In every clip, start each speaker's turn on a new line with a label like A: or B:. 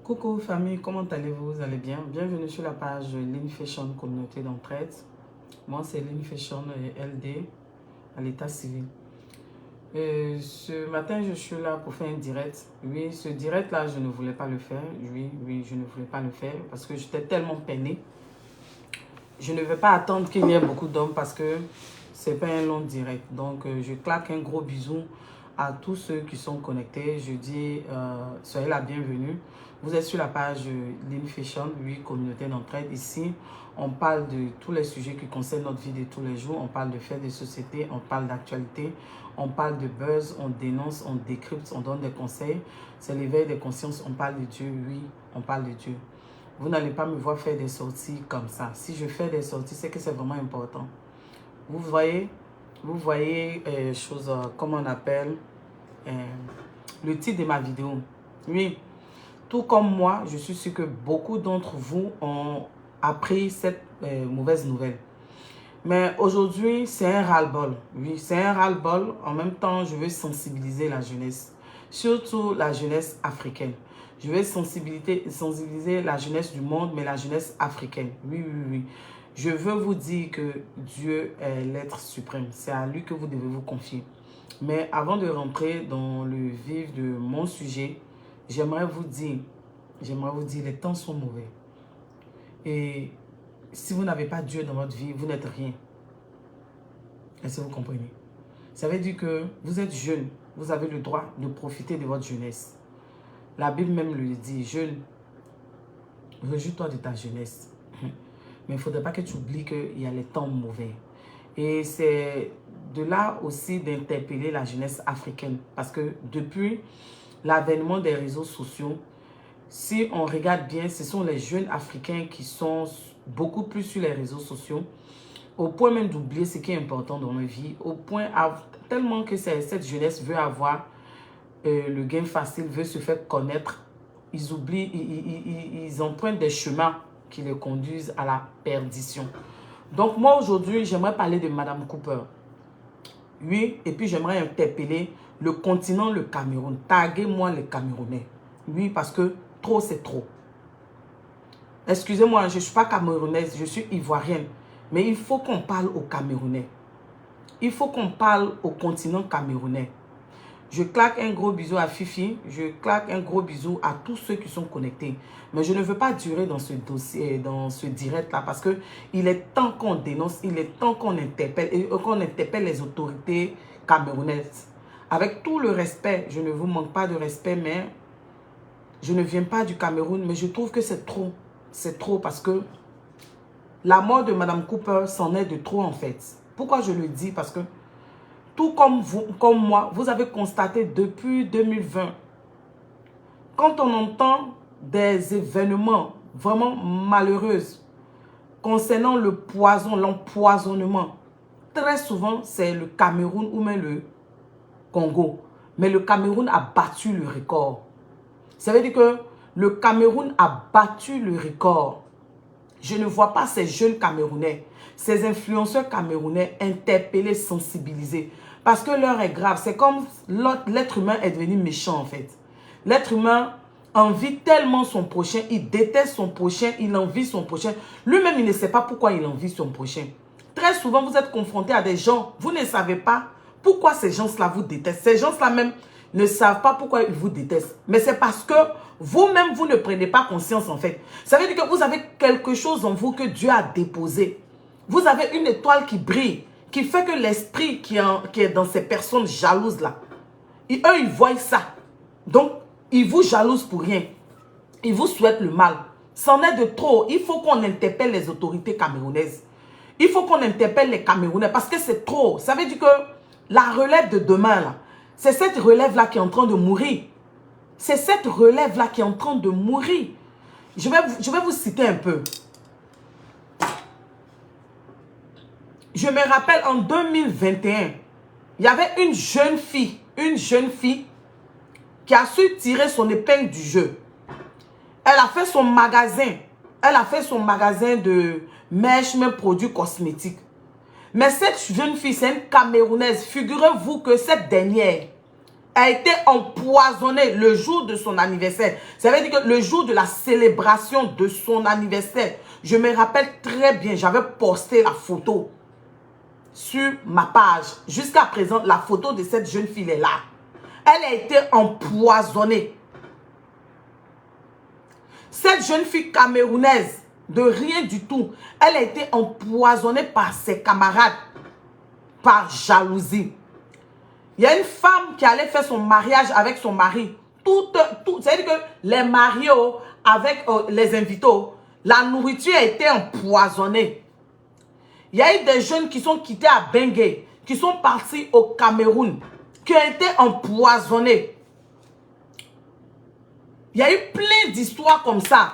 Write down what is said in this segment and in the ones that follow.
A: Coucou famille, comment allez-vous? Vous allez bien? Bienvenue sur la page Lean Fashion Communauté d'entraide. Moi, c'est Lean Fashion LD à l'état civil. Ce matin, je suis là pour faire un direct. Oui, ce direct-là, je ne voulais pas le faire. Oui, je ne voulais pas le faire parce que j'étais tellement peinée. Je ne vais pas attendre qu'il y ait beaucoup d'hommes parce que c'est pas un long direct. Donc, je claque un gros bisou à tous ceux qui sont connectés. Je dis, soyez la bienvenue. Vous êtes sur la page Lean Fashion, oui, communauté d'entraide. Ici, on parle de tous les sujets qui concernent notre vie de tous les jours. On parle de faits de société, on parle d'actualité, on parle de buzz, on dénonce, on décrypte, on donne des conseils. C'est l'éveil des consciences, on parle de Dieu, oui, on parle de Dieu. Vous n'allez pas me voir faire des sorties comme ça. Si je fais des sorties, c'est que c'est vraiment important. Vous voyez comment on appelle le titre de ma vidéo. Oui, tout comme moi, je suis sûr que beaucoup d'entre vous ont appris cette mauvaise nouvelle. Mais aujourd'hui, c'est un ras-le-bol. Oui, c'est un ras-le-bol. En même temps, je veux sensibiliser la jeunesse. Surtout la jeunesse africaine. Je veux sensibiliser la jeunesse du monde, mais la jeunesse africaine. Oui, oui, oui. Je veux vous dire que Dieu est l'être suprême. C'est à lui que vous devez vous confier. Mais avant de rentrer dans le vif de mon sujet, j'aimerais vous dire, les temps sont mauvais. Et si vous n'avez pas Dieu dans votre vie, vous n'êtes rien. Est-ce que vous comprenez? Ça veut dire que vous êtes jeune, vous avez le droit de profiter de votre jeunesse. La Bible même le dit, jeune, réjouis-toi de ta jeunesse. Mais il ne faudrait pas que tu oublies qu'il y a les temps mauvais. Et c'est de là aussi d'interpeller la jeunesse africaine. Parce que depuis l'avènement des réseaux sociaux, si on regarde bien, ce sont les jeunes africains qui sont beaucoup plus sur les réseaux sociaux, au point même d'oublier ce qui est important dans leur vie, au point tellement que cette jeunesse veut avoir le gain facile, veut se faire connaître, ils oublient, ils empruntent des chemins qui les conduisent à la perdition. Donc moi aujourd'hui, j'aimerais parler de Madame Cooper. Oui, et puis j'aimerais interpeller le continent, le Cameroun. Taguez-moi les Camerounais. Oui, parce que trop c'est trop. Excusez-moi, je ne suis pas camerounaise, je suis ivoirienne. Mais il faut qu'on parle aux Camerounais. Il faut qu'on parle au continent camerounais. Je claque un gros bisou à Fifi. Je claque un gros bisou à tous ceux qui sont connectés. Mais je ne veux pas durer dans ce dossier, dans ce direct-là, parce qu'il est temps qu'on dénonce, il est temps qu'on interpelle les autorités camerounaises. Avec tout le respect, je ne vous manque pas de respect, mais je ne viens pas du Cameroun, mais je trouve que c'est trop. C'est trop parce que la mort de Madame Cooper, c'en est de trop en fait. Pourquoi je le dis? Parce que tout comme vous, comme moi, vous avez constaté depuis 2020, quand on entend des événements vraiment malheureux concernant le poison, l'empoisonnement, très souvent c'est le Cameroun ou même le Congo. Mais le Cameroun a battu le record. Ça veut dire que le Cameroun a battu le record. Je ne vois pas ces jeunes Camerounais, ces influenceurs camerounais interpellés, sensibilisés. Parce que l'heure est grave. C'est comme l'être humain est devenu méchant en fait. L'être humain envie tellement son prochain, il déteste son prochain, il envie son prochain. Lui-même, il ne sait pas pourquoi il envie son prochain. Très souvent, vous êtes confronté à des gens, vous ne savez pas pourquoi ces gens-là vous détestent. Ces gens-là même ne savent pas pourquoi ils vous détestent. Mais c'est parce que vous-même, vous ne prenez pas conscience en fait. Ça veut dire que vous avez quelque chose en vous que Dieu a déposé. Vous avez une étoile qui brille, qui fait que l'esprit qui est dans ces personnes jalouses là, eux ils voient ça. Donc, ils vous jalousent pour rien. Ils vous souhaitent le mal. C'en est de trop. Il faut qu'on interpelle les autorités camerounaises. Il faut qu'on interpelle les Camerounais parce que c'est trop. Ça veut dire que la relève de demain là, c'est cette relève-là qui est en train de mourir. C'est cette relève-là qui est en train de mourir. Je vais vous citer un peu. Je me rappelle en 2021, il y avait une jeune fille qui a su tirer son épingle du jeu. Elle a fait son magasin. Elle a fait son magasin de mèches, même produits cosmétiques. Mais cette jeune fille, c'est une Camerounaise. Figurez-vous que cette dernière a été empoisonnée le jour de son anniversaire. Ça veut dire que le jour de la célébration de son anniversaire, je me rappelle très bien, j'avais posté la photo sur ma page. Jusqu'à présent, la photo de cette jeune fille est là. Elle a été empoisonnée. Cette jeune fille camerounaise, de rien du tout, elle a été empoisonnée par ses camarades, par jalousie. Il y a une femme qui allait faire son mariage avec son mari. C'est-à-dire que les mariés avec les invités, la nourriture a été empoisonnée. Il y a eu des jeunes qui sont quittés à Bengué, qui sont partis au Cameroun, qui ont été empoisonnés. Il y a eu plein d'histoires comme ça.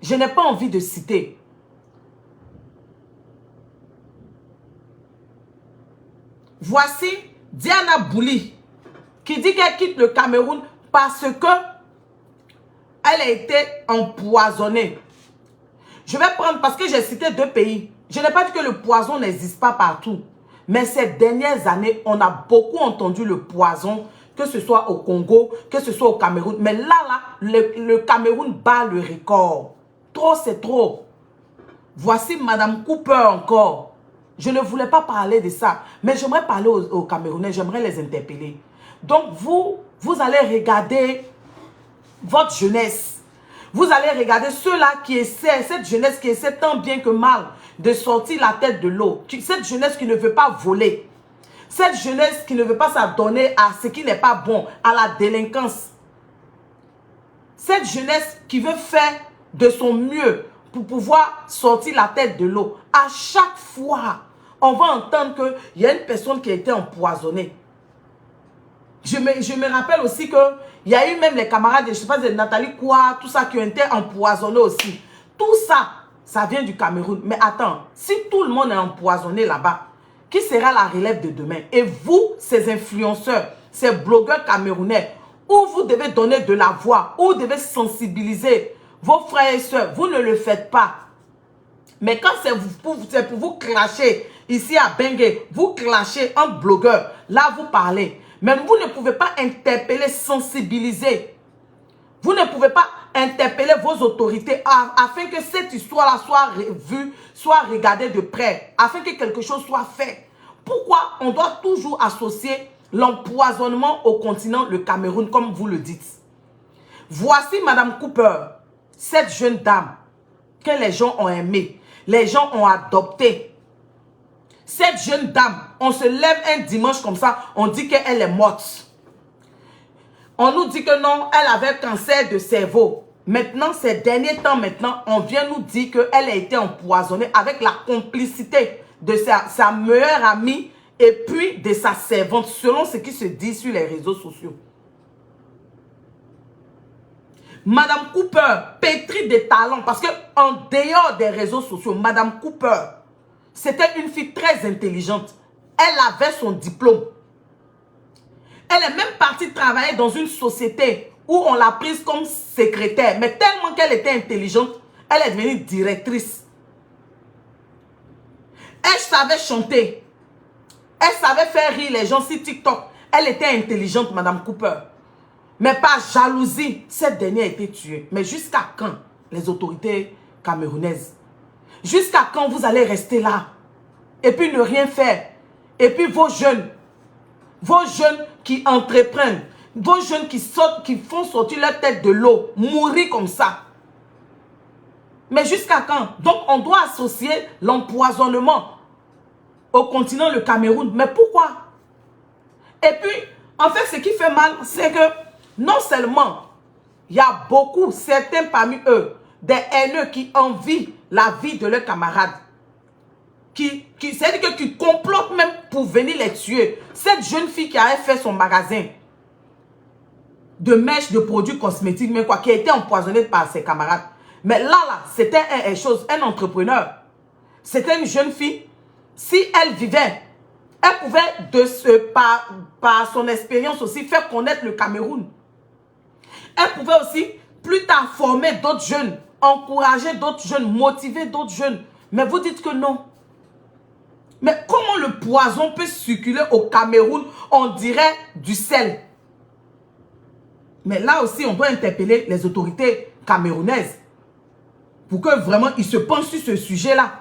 A: Je n'ai pas envie de citer. Voici Diana Bouli qui dit qu'elle quitte le Cameroun parce que elle a été empoisonnée. Je vais prendre, parce que j'ai cité 2 pays. Je n'ai pas dit que le poison n'existe pas partout. Mais ces dernières années, on a beaucoup entendu le poison, que ce soit au Congo, que ce soit au Cameroun. Mais là, le Cameroun bat le record. Trop, c'est trop. Voici Madame Cooper encore. Je ne voulais pas parler de ça. Mais j'aimerais parler aux Camerounais, j'aimerais les interpeller. Donc, vous allez regarder votre jeunesse. Vous allez regarder ceux-là qui essaient, cette jeunesse qui essaie tant bien que mal de sortir la tête de l'eau. Cette jeunesse qui ne veut pas voler. Cette jeunesse qui ne veut pas s'adonner à ce qui n'est pas bon, à la délinquance. Cette jeunesse qui veut faire de son mieux pour pouvoir sortir la tête de l'eau. À chaque fois, on va entendre qu'il y a une personne qui a été empoisonnée. Je me rappelle aussi qu'il y a eu même les camarades, je ne sais pas, de Nathalie Koua, tout ça, qui ont été empoisonnés aussi. Tout ça, ça vient du Cameroun. Mais attends, si tout le monde est empoisonné là-bas, qui sera la relève de demain? Et vous, ces influenceurs, ces blogueurs camerounais, où vous devez donner de la voix, où vous devez sensibiliser vos frères et sœurs, vous ne le faites pas. Mais quand c'est pour vous clasher ici à Bengué, vous clashez un blogueur, là vous parlez. Mais vous ne pouvez pas interpeller, sensibiliser. Vous ne pouvez pas interpeller vos autorités afin que cette histoire-là soit vue, soit regardée de près, afin que quelque chose soit fait. Pourquoi on doit toujours associer l'empoisonnement au continent, le Cameroun, comme vous le dites? Voici Madame Cooper, cette jeune dame que les gens ont aimée, les gens ont adoptée. Cette jeune dame, on se lève un dimanche comme ça, on dit qu'elle est morte. On nous dit que non, elle avait cancer de cerveau. Maintenant, ces derniers temps, maintenant, on vient nous dire qu'elle a été empoisonnée avec la complicité de sa meilleure amie et puis de sa servante, selon ce qui se dit sur les réseaux sociaux. Madame Cooper, pétrie de talent, parce qu'en dehors des réseaux sociaux, Madame Cooper, c'était une fille très intelligente. Elle avait son diplôme. Elle est même partie travailler dans une société où on l'a prise comme secrétaire. Mais tellement qu'elle était intelligente, elle est devenue directrice. Elle savait chanter. Elle savait faire rire les gens sur TikTok. Elle était intelligente, Madame Cooper. Mais par jalousie, cette dernière a été tuée. Mais jusqu'à quand, les autorités camerounaises? Jusqu'à quand vous allez rester là? Et puis ne rien faire? Et puis vos jeunes qui entreprennent, vos jeunes qui font sortir leur tête de l'eau, mourir comme ça. Mais jusqu'à quand? Donc on doit associer l'empoisonnement au continent, le Cameroun. Mais pourquoi? Et puis, en fait, ce qui fait mal, c'est que non seulement il y a beaucoup, certains parmi eux, des haineux qui envient la vie de leurs camarades, c'est-à-dire qui complotent même pour venir les tuer. Cette jeune fille qui avait fait son magasin de mèches, de produits cosmétiques, mais quoi, qui a été empoisonnée par ses camarades. Mais là, c'était un entrepreneur. C'était une jeune fille. Si elle vivait, elle pouvait, par son expérience aussi, faire connaître le Cameroun. Elle pouvait aussi, plus tard, former d'autres jeunes, encourager d'autres jeunes, motiver d'autres jeunes. Mais vous dites que non. Mais comment le poison peut circuler au Cameroun? On dirait du sel. Mais là aussi, on doit interpeller les autorités camerounaises pour que vraiment ils se penchent sur ce sujet-là.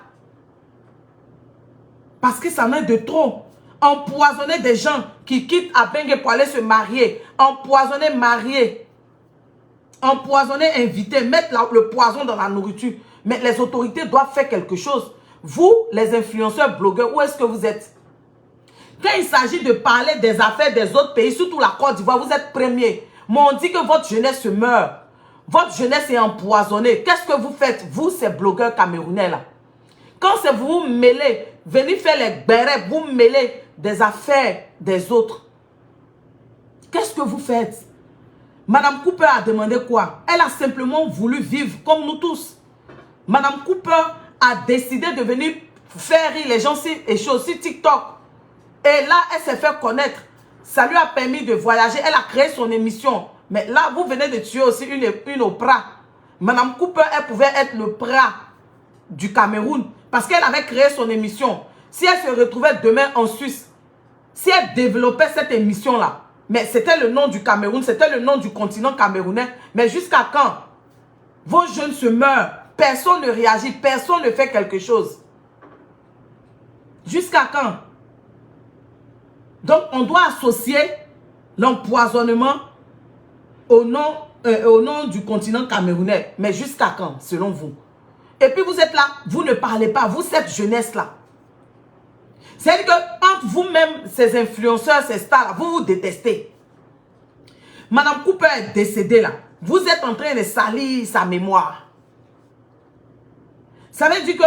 A: Parce que ça en est de trop. Empoisonner des gens qui quittent Abengue pour aller se marier. Empoisonner mariés. Empoisonner invités. Mettre le poison dans la nourriture. Mais les autorités doivent faire quelque chose. Vous, les influenceurs, blogueurs, où est-ce que vous êtes? Quand il s'agit de parler des affaires des autres pays, surtout la Côte d'Ivoire, vous êtes premiers. Mais on dit que votre jeunesse se meurt. Votre jeunesse est empoisonnée. Qu'est-ce que vous faites, vous, ces blogueurs camerounais là? Quand c'est vous mêlez, venez faire les bérets, vous mêlez des affaires des autres. Qu'est-ce que vous faites? Madame Cooper a demandé quoi? Elle a simplement voulu vivre comme nous tous. Madame Cooper a décidé de venir faire rire les gens sur TikTok. Et là, elle s'est fait connaître. Ça lui a permis de voyager. Elle a créé son émission. Mais là, vous venez de tuer aussi une Oprah. Madame Cooper, elle pouvait être le Oprah du Cameroun. Parce qu'elle avait créé son émission. Si elle se retrouvait demain en Suisse, si elle développait cette émission-là, mais c'était le nom du Cameroun, c'était le nom du continent camerounais. Mais jusqu'à quand vos jeunes se meurent, personne ne réagit, personne ne fait quelque chose. Jusqu'à quand? Donc, on doit associer l'empoisonnement au nom du continent camerounais. Mais jusqu'à quand, selon vous? Et puis, vous êtes là, vous ne parlez pas, vous, cette jeunesse-là. C'est-à-dire que, entre vous-même, ces influenceurs, ces stars, vous vous détestez. Madame Cooper est décédée là. Vous êtes en train de salir sa mémoire. Ça veut dire que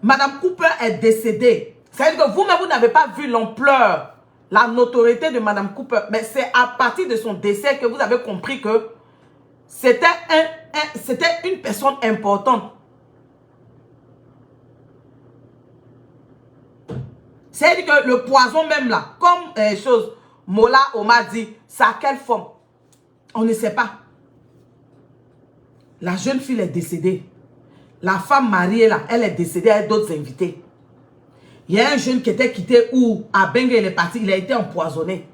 A: Madame Cooper est décédée. Ça veut dire que vous-même, vous n'avez pas vu l'ampleur, la notoriété de Madame Cooper. Mais c'est à partir de son décès que vous avez compris que c'était une personne importante. C'est-à-dire que le poison même là, comme Mola Omar dit, ça a quelle forme? On ne sait pas. La jeune fille est décédée. La femme mariée là, elle est décédée avec d'autres invités. Il y a un jeune qui était quitté où à Bengue il est parti, il a été empoisonné.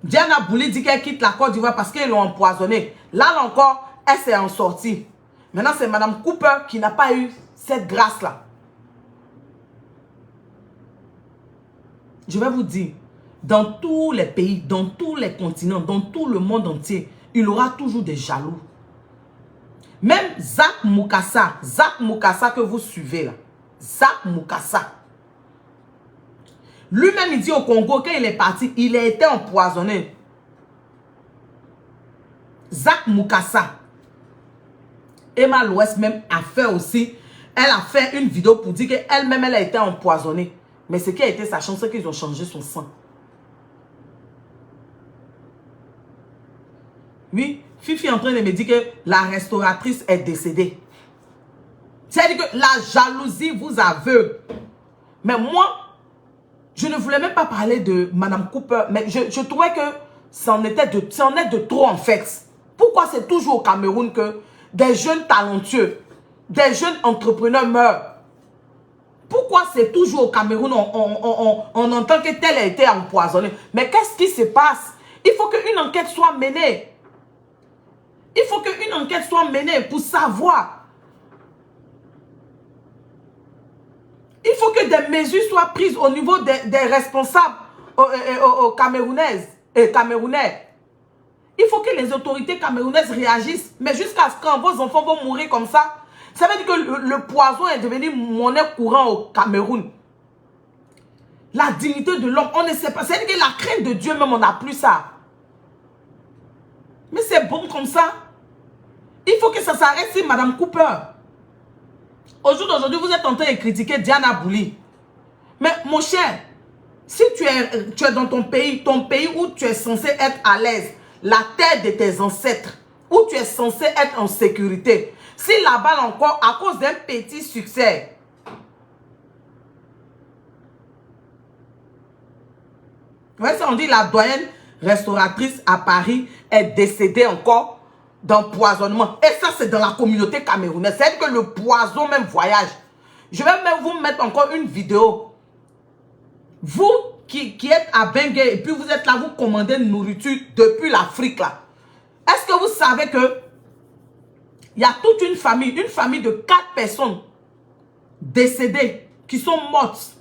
A: Diana Bouli dit qu'elle quitte la Côte d'Ivoire parce qu'ils l'ont empoisonné. Là encore, elle s'est en sortie. Maintenant, c'est Madame Cooper qui n'a pas eu cette grâce-là. Je vais vous dire, dans tous les pays, dans tous les continents, dans tout le monde entier, il y aura toujours des jaloux. Même Zach Mukasa que vous suivez là, Zach Mukasa. Lui-même, il dit au Congo, quand il est parti, il a été empoisonné. Zach Mukasa. Emma Louest même a fait aussi, elle a fait une vidéo pour dire qu'elle-même, elle a été empoisonnée. Mais ce qui a été sa chance, c'est qu'ils ont changé son sang. Oui, Fifi est en train de me dire que la restauratrice est décédée. C'est-à-dire que la jalousie vous aveugle. Mais moi, je ne voulais même pas parler de Madame Cooper, mais je trouvais que c'en est de trop en fait. Pourquoi c'est toujours au Cameroun que des jeunes talentueux, des jeunes entrepreneurs meurent? Pourquoi c'est toujours au Cameroun on entend que tel a été empoisonné? Mais qu'est-ce qui se passe? Il faut qu'une enquête soit menée. Il faut qu'une enquête soit menée pour savoir. Il faut que des mesures soient prises au niveau des responsables camerounais. Il faut que les autorités camerounaises réagissent. Mais jusqu'à ce quand vos enfants vont mourir comme ça, ça veut dire que le poison est devenu monnaie courante au Cameroun. La dignité de l'homme, on ne sait pas. C'est-à-dire que la crainte de Dieu même, on n'a plus ça. Mais c'est bon comme ça. Il faut que ça s'arrête sur Madame Cooper. Au jour d'aujourd'hui, vous êtes en train de critiquer Diana Bouli. Mais mon cher, si tu es dans ton pays où tu es censé être à l'aise, la terre de tes ancêtres, où tu es censé être en sécurité, si là-bas encore, à cause d'un petit succès, vous voyez ça, on dit la doyenne restauratrice à Paris est décédée encore. d'empoisonnement. Et ça, c'est dans la communauté camerounaise. C'est-à-dire que le poison même voyage. Je vais même vous mettre encore une vidéo. Vous qui êtes à Bengue et puis vous êtes là, vous commandez une nourriture depuis l'Afrique là. Est-ce que vous savez que il y a toute une famille de 4 personnes décédées qui sont mortes.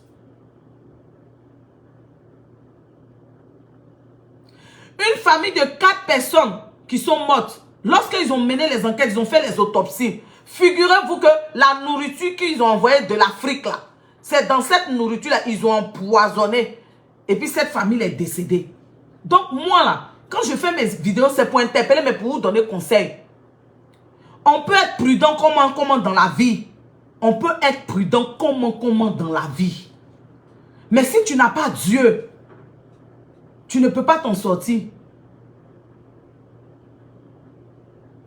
A: Une famille de 4 personnes qui sont mortes. Lorsqu'ils ont mené les enquêtes, ils ont fait les autopsies. Figurez-vous que la nourriture qu'ils ont envoyée de l'Afrique là, c'est dans cette nourriture là, ils ont empoisonné. Et puis cette famille est décédée. Donc moi là, quand je fais mes vidéos, c'est pour interpeller, mais pour vous donner conseil. On peut être prudent comment dans la vie. On peut être prudent comment dans la vie. Mais si tu n'as pas Dieu, tu ne peux pas t'en sortir.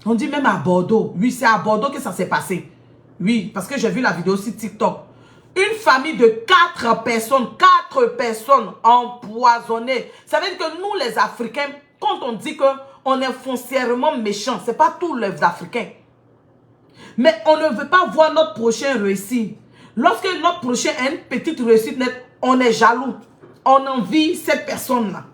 A: On dit même à Bordeaux. Oui, c'est à Bordeaux que ça s'est passé. Oui, parce que j'ai vu la vidéo sur TikTok. Une famille de 4 personnes empoisonnées. Ça veut dire que nous, les Africains, quand on dit qu'on est foncièrement méchants, ce n'est pas tous les Africains. Mais on ne veut pas voir notre prochain réussir. Lorsque notre prochain a une petite réussite nette, on est jaloux. On envie cette personne-là.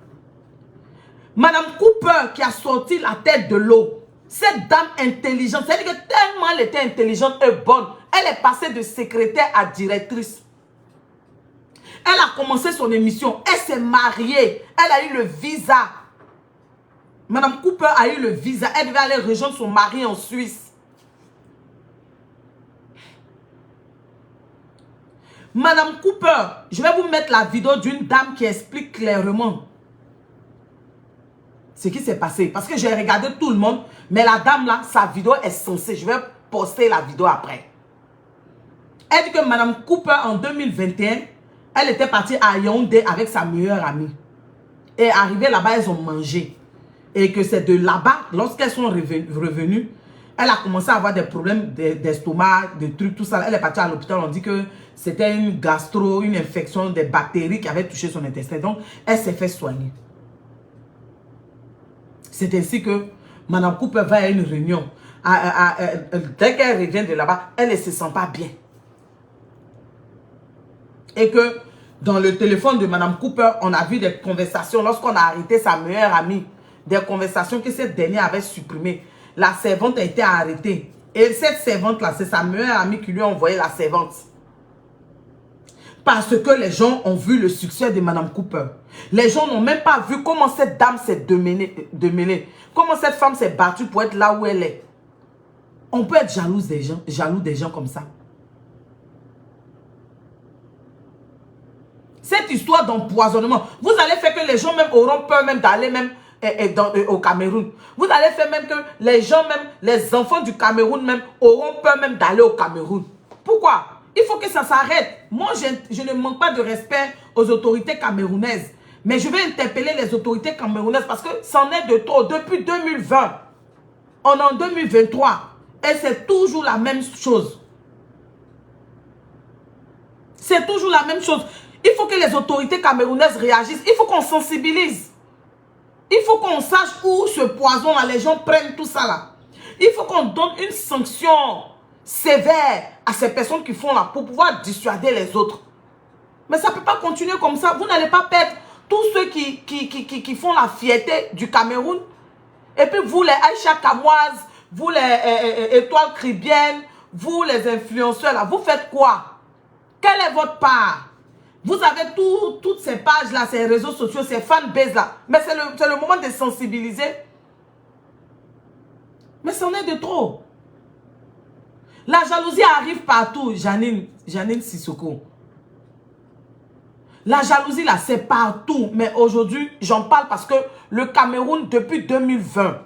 A: Madame Cooper qui a sorti la tête de l'eau. Cette dame intelligente, c'est-à-dire que tellement elle était intelligente et bonne, elle est passée de secrétaire à directrice. Elle a commencé son émission, elle s'est mariée, elle a eu le visa. Madame Cooper a eu le visa, elle devait aller rejoindre son mari en Suisse. Madame Cooper, je vais vous mettre la vidéo d'une dame qui explique clairement ce qui s'est passé. Parce que j'ai regardé tout le monde, mais la dame là, sa vidéo est censée. Je vais poster la vidéo après. Elle dit que Madame Cooper en 2021, elle était partie à Yaoundé avec sa meilleure amie. Et arrivée là-bas, elles ont mangé. Et que c'est de là-bas, lorsqu'elles sont revenues, elle a commencé à avoir des problèmes d'estomac, de trucs, tout ça. Elle est partie à l'hôpital, on dit que c'était une une infection, des bactéries qui avaient touché son intestin. Donc, elle s'est fait soigner. C'est ainsi que Madame Cooper va à une réunion. Dès qu'elle revient de là-bas, elle ne se sent pas bien. Et que dans le téléphone de Madame Cooper, on a vu des conversations. Lorsqu'on a arrêté sa meilleure amie, des conversations que cette dernière avait supprimées. La servante a été arrêtée. Et cette servante-là, c'est sa meilleure amie qui lui a envoyé la servante. Parce que les gens ont vu le succès de Madame Cooper. Les gens n'ont même pas vu comment cette dame s'est démêlée. Comment cette femme s'est battue pour être là où elle est. On peut être jaloux des gens comme ça. Cette histoire d'empoisonnement, vous allez faire que les gens même auront peur même d'aller même au Cameroun. Vous allez faire même que les gens même, les enfants du Cameroun même, auront peur même d'aller au Cameroun. Pourquoi? Il faut que ça s'arrête. Moi, je ne manque pas de respect aux autorités camerounaises. Mais je vais interpeller les autorités camerounaises parce que c'en est de trop. Depuis 2020, on est en 2023. Et c'est toujours la même chose. C'est toujours la même chose. Il faut que les autorités camerounaises réagissent. Il faut qu'on sensibilise. Il faut qu'on sache où ce poison-là, les gens prennent tout ça là. Il faut qu'on donne une sanction sévère à ces personnes qui font là pour pouvoir dissuader les autres. Mais ça ne peut pas continuer comme ça. Vous n'allez pas perdre tous ceux qui font la fierté du Cameroun. Et puis vous les Aïcha Kamoise, vous les Étoiles Cribiennes, vous les influenceurs là, vous faites quoi? Quelle est votre part? Vous avez toutes ces pages là, ces réseaux sociaux, ces fanbases là. Mais c'est le moment de sensibiliser. Mais c'en est de trop. La jalousie arrive partout, Janine Sissoko. La jalousie là, c'est partout. Mais aujourd'hui, j'en parle parce que le Cameroun, depuis 2020,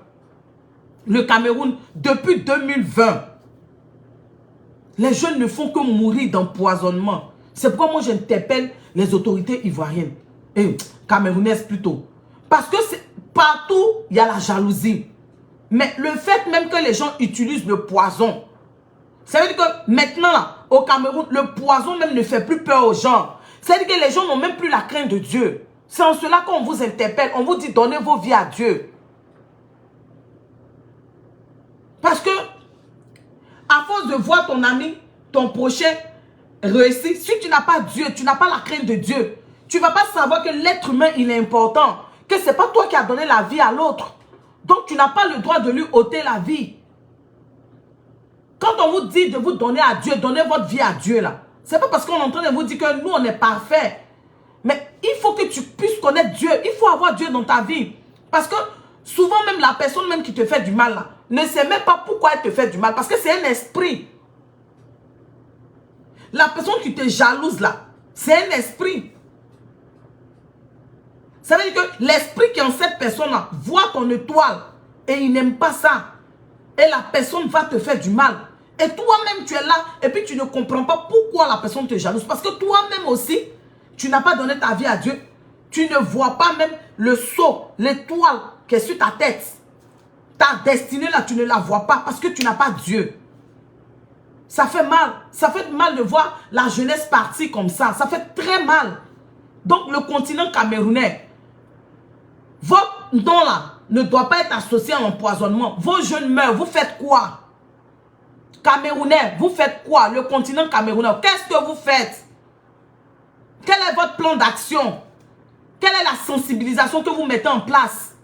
A: les jeunes ne font que mourir d'empoisonnement. C'est pourquoi moi j'interpelle les autorités ivoiriennes, et camerounaises plutôt. Parce que partout, il y a la jalousie. Mais le fait même que les gens utilisent le poison, ça veut dire que maintenant, là, au Cameroun, le poison même ne fait plus peur aux gens. Ça veut dire que les gens n'ont même plus la crainte de Dieu. C'est en cela qu'on vous interpelle. On vous dit donnez vos vies à Dieu. Parce que, à force de voir ton ami, ton prochain réussir, si tu n'as pas Dieu, tu n'as pas la crainte de Dieu, tu ne vas pas savoir que l'être humain, il est important. Que ce n'est pas toi qui as donné la vie à l'autre. Donc, tu n'as pas le droit de lui ôter la vie. Quand on vous dit de vous donner à Dieu, donnez votre vie à Dieu là. Ce n'est pas parce qu'on est en train de vous dire que nous, on est parfait. Mais il faut que tu puisses connaître Dieu. Il faut avoir Dieu dans ta vie. Parce que souvent même la personne même qui te fait du mal là, ne sait même pas pourquoi elle te fait du mal. Parce que c'est un esprit. La personne qui te jalouse là, c'est un esprit. Ça veut dire que l'esprit qui est en cette personne-là voit ton étoile et il n'aime pas ça. Et la personne va te faire du mal. Et toi-même, tu es là et puis tu ne comprends pas pourquoi la personne te jalouse. Parce que toi-même aussi, tu n'as pas donné ta vie à Dieu. Tu ne vois pas même le sceau, l'étoile qui est sur ta tête. Ta destinée là, tu ne la vois pas parce que tu n'as pas Dieu. Ça fait mal. Ça fait mal de voir la jeunesse partir comme ça. Ça fait très mal. Donc le continent camerounais, votre don là ne doit pas être associé à l'empoisonnement. Vos jeunes meurent, vous faites quoi? Camerounais, vous faites quoi? Le continent camerounais, qu'est-ce que vous faites? Quel est votre plan d'action? Quelle est la sensibilisation que vous mettez en place?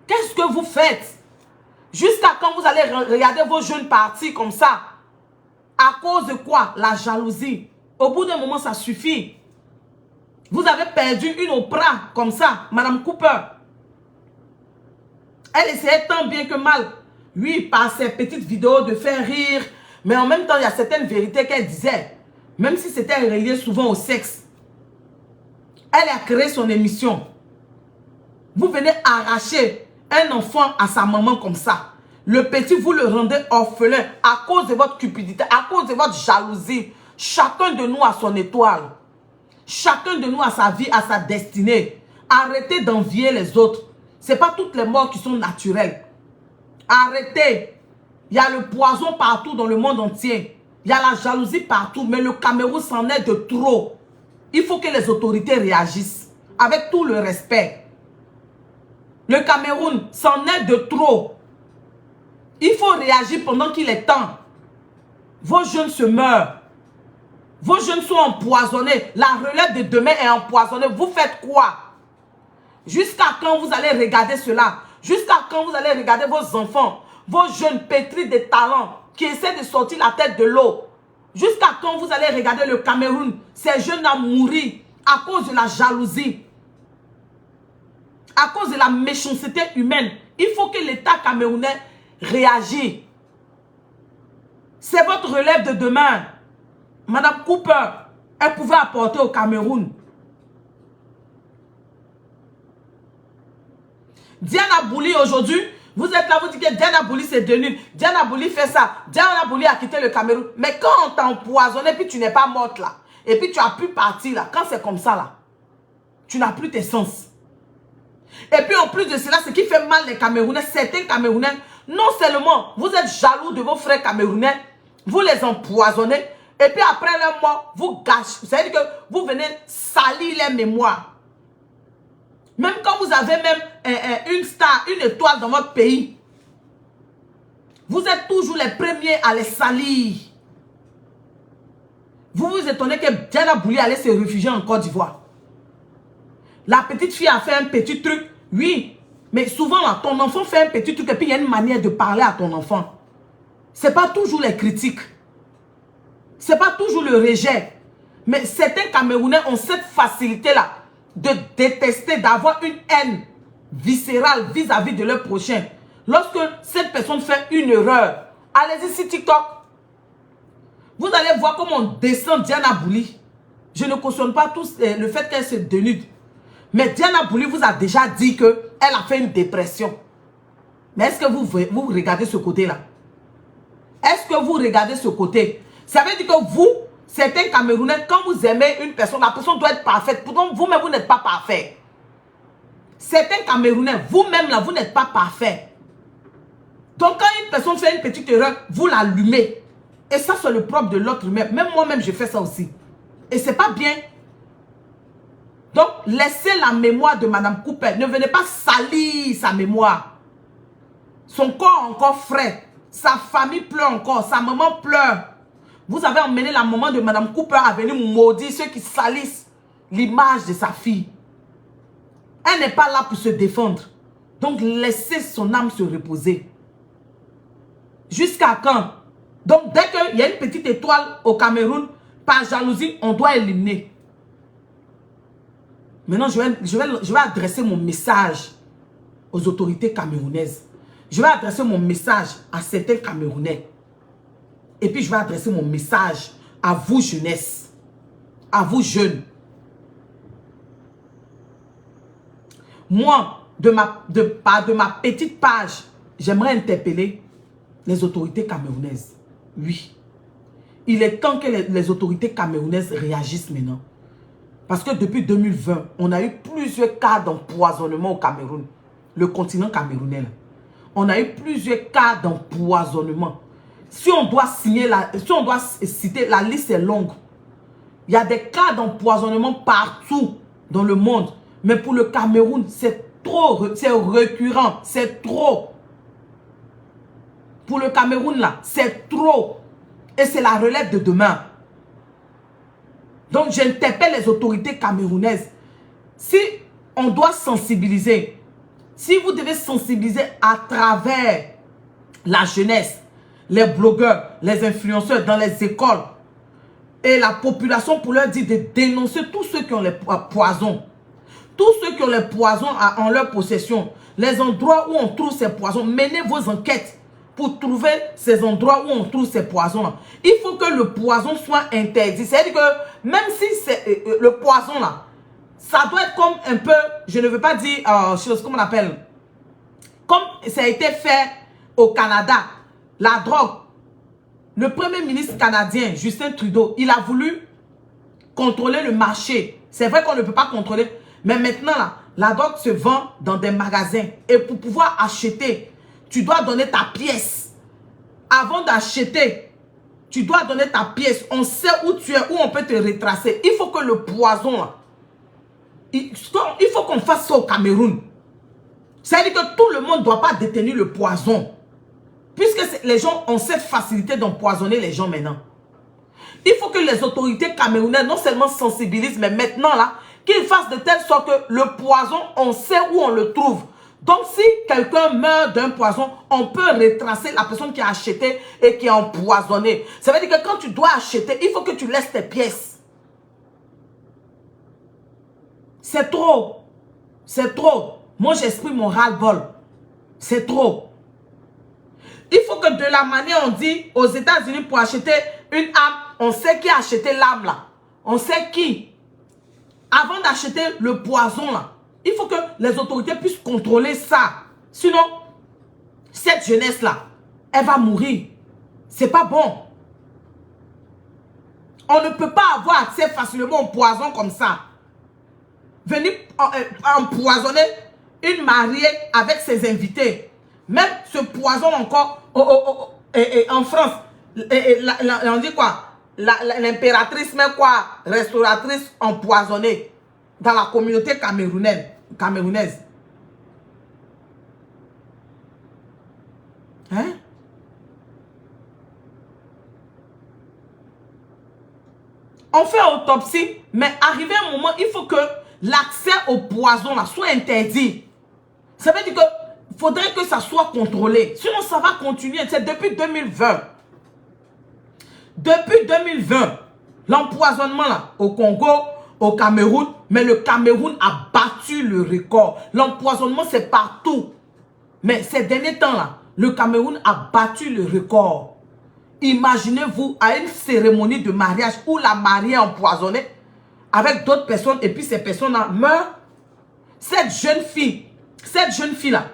A: Qu'est-ce que vous faites? Jusqu'à quand vous allez regarder vos jeunes partir comme ça? À cause de quoi? La jalousie. Au bout d'un moment, ça suffit. Vous avez perdu une Oprah comme ça, Madame Cooper. Elle essayait tant bien que mal, oui, par ses petites vidéos de faire rire. Mais en même temps, il y a certaines vérités qu'elle disait. Même si c'était relié souvent au sexe. Elle a créé son émission. Vous venez arracher un enfant à sa maman comme ça. Le petit, vous le rendez orphelin à cause de votre cupidité, à cause de votre jalousie. Chacun de nous a son étoile. Chacun de nous a sa vie, a sa destinée. Arrêtez d'envier les autres. Ce n'est pas toutes les morts qui sont naturelles. Arrêtez. Il y a le poison partout dans le monde entier. Il y a la jalousie partout. Mais le Cameroun s'en est de trop. Il faut que les autorités réagissent. Avec tout le respect. Le Cameroun s'en est de trop. Il faut réagir pendant qu'il est temps. Vos jeunes se meurent. Vos jeunes sont empoisonnés. La relève de demain est empoisonnée. Vous faites quoi? Jusqu'à quand vous allez regarder cela? Jusqu'à quand vous allez regarder vos enfants, vos jeunes pétris de talents qui essaient de sortir la tête de l'eau? Jusqu'à quand vous allez regarder le Cameroun, ces jeunes à mourir à cause de la jalousie, à cause de la méchanceté humaine? Il faut que l'État camerounais réagisse. C'est votre relève de demain. Madame Cooper, elle pouvait apporter au Cameroun. Diana Bouli aujourd'hui, vous êtes là, vous dites que Diana Bouli c'est devenu, Diana Bouli fait ça, Diana Bouli a quitté le Cameroun. Mais quand on t'a empoisonné, puis tu n'es pas morte là, et puis tu as pu partir là, quand c'est comme ça là, tu n'as plus tes sens. Et puis en plus de cela, ce qui fait mal les Camerounais, certains Camerounais, non seulement vous êtes jaloux de vos frères Camerounais, vous les empoisonnez, et puis après leur mort, vous gâchez, c'est-à-dire que vous venez salir les mémoires. Même quand vous avez même une star, une étoile dans votre pays, vous êtes toujours les premiers à les salir. Vous vous étonnez que Diana Bouli allait se réfugier en Côte d'Ivoire. La petite fille a fait un petit truc, oui, mais souvent là, ton enfant fait un petit truc et puis il y a une manière de parler à ton enfant. Ce n'est pas toujours les critiques. Ce n'est pas toujours le rejet. Mais certains Camerounais ont cette facilité-là de détester, d'avoir une haine viscérale vis-à-vis de leur prochain. Lorsque cette personne fait une erreur, allez-y sur TikTok. Vous allez voir comment on descend Diana Bouli. Je ne cautionne pas tous le fait qu'elle se dénude. Mais Diana Bouli vous a déjà dit qu'elle a fait une dépression. Mais est-ce que vous regardez ce côté-là? Est-ce que vous regardez ce côté? Ça veut dire que vous, certains Camerounais, quand vous aimez une personne, la personne doit être parfaite. Pourtant, vous-même, vous n'êtes pas parfait. Certains Camerounais, vous-même, là, vous n'êtes pas parfait. Donc, quand une personne fait une petite erreur, vous l'allumez. Et ça, c'est le propre de l'autre humain. Même moi-même, je fais ça aussi. Et c'est pas bien. Donc, laissez la mémoire de Madame Cooper. Ne venez pas salir sa mémoire. Son corps encore frais. Sa famille pleure encore. Sa maman pleure. Vous avez emmené la maman de Madame Cooper à venir maudire ceux qui salissent l'image de sa fille. Elle n'est pas là pour se défendre. Donc, laissez son âme se reposer. Jusqu'à quand? Donc, dès qu'il y a une petite étoile au Cameroun, par jalousie, on doit éliminer. Maintenant, je vais adresser mon message aux autorités camerounaises. Je vais adresser mon message à certains Camerounais. Et puis, je vais adresser mon message à vous, jeunesse. À vous, jeunes. Moi, de ma petite page, j'aimerais interpeller les autorités camerounaises. Oui. Il est temps que les autorités camerounaises réagissent maintenant. Parce que depuis 2020, on a eu plusieurs cas d'empoisonnement au Cameroun. Le continent camerounais. On a eu plusieurs cas d'empoisonnement. Si on doit citer, la liste est longue. Il y a des cas d'empoisonnement partout dans le monde. Mais pour le Cameroun, c'est trop, c'est récurrent, c'est trop. Pour le Cameroun, là, c'est trop. Et c'est la relève de demain. Donc, j'interpelle les autorités camerounaises. Si on doit sensibiliser, si vous devez sensibiliser à travers la jeunesse, les blogueurs, les influenceurs dans les écoles et la population pour leur dire de dénoncer tous ceux qui ont les poisons. Tous ceux qui ont les poisons en leur possession. Les endroits où on trouve ces poisons, menez vos enquêtes pour trouver ces endroits où on trouve ces poisons-là. Il faut que le poison soit interdit. C'est-à-dire que même si c'est le poison là, ça doit être comme un peu, je ne veux pas dire, comment on appelle, comme ça a été fait au Canada, la drogue. Le premier ministre canadien, Justin Trudeau, il a voulu contrôler le marché. C'est vrai qu'on ne peut pas contrôler, mais maintenant là, la drogue se vend dans des magasins. Et pour pouvoir acheter, tu dois donner ta pièce. Avant d'acheter, tu dois donner ta pièce. On sait où tu es, où on peut te retracer. Il faut que le poison, là, il faut qu'on fasse ça au Cameroun. C'est-à-dire que tout le monde ne doit pas détenir le poison. Puisque les gens ont cette facilité d'empoisonner les gens maintenant. Il faut que les autorités camerounaises non seulement sensibilisent, mais maintenant là, qu'ils fassent de telle sorte que le poison, on sait où on le trouve. Donc, si quelqu'un meurt d'un poison, on peut retracer la personne qui a acheté et qui a empoisonné. Ça veut dire que quand tu dois acheter, il faut que tu laisses tes pièces. C'est trop. C'est trop. Moi, j'exprime mon ras-le-bol. C'est trop. Il faut que de la manière, on dit aux États-Unis pour acheter une âme, on sait qui a acheté l'âme là. On sait qui. Avant d'acheter le poison là, il faut que les autorités puissent contrôler ça. Sinon, cette jeunesse-là, elle va mourir. C'est pas bon. On ne peut pas avoir accès facilement au poison comme ça. Venir empoisonner une mariée avec ses invités. Même ce poison encore, en France, on dit quoi? L'impératrice, mais quoi? Restauratrice empoisonnée dans la communauté camerounaise. Hein? On fait autopsie, mais arrivé un moment, il faut que l'accès au poison là soit interdit. Ça veut dire qu'il faudrait que ça soit contrôlé. Sinon, ça va continuer. C'est depuis 2020. Depuis 2020, l'empoisonnement là, au Congo, au Cameroun, mais le Cameroun a battu le record. L'empoisonnement, c'est partout. Mais ces derniers temps-là, le Cameroun a battu le record. Imaginez-vous à une cérémonie de mariage où la mariée est empoisonnée avec d'autres personnes et puis ces personnes-là meurent. Cette jeune fille-là,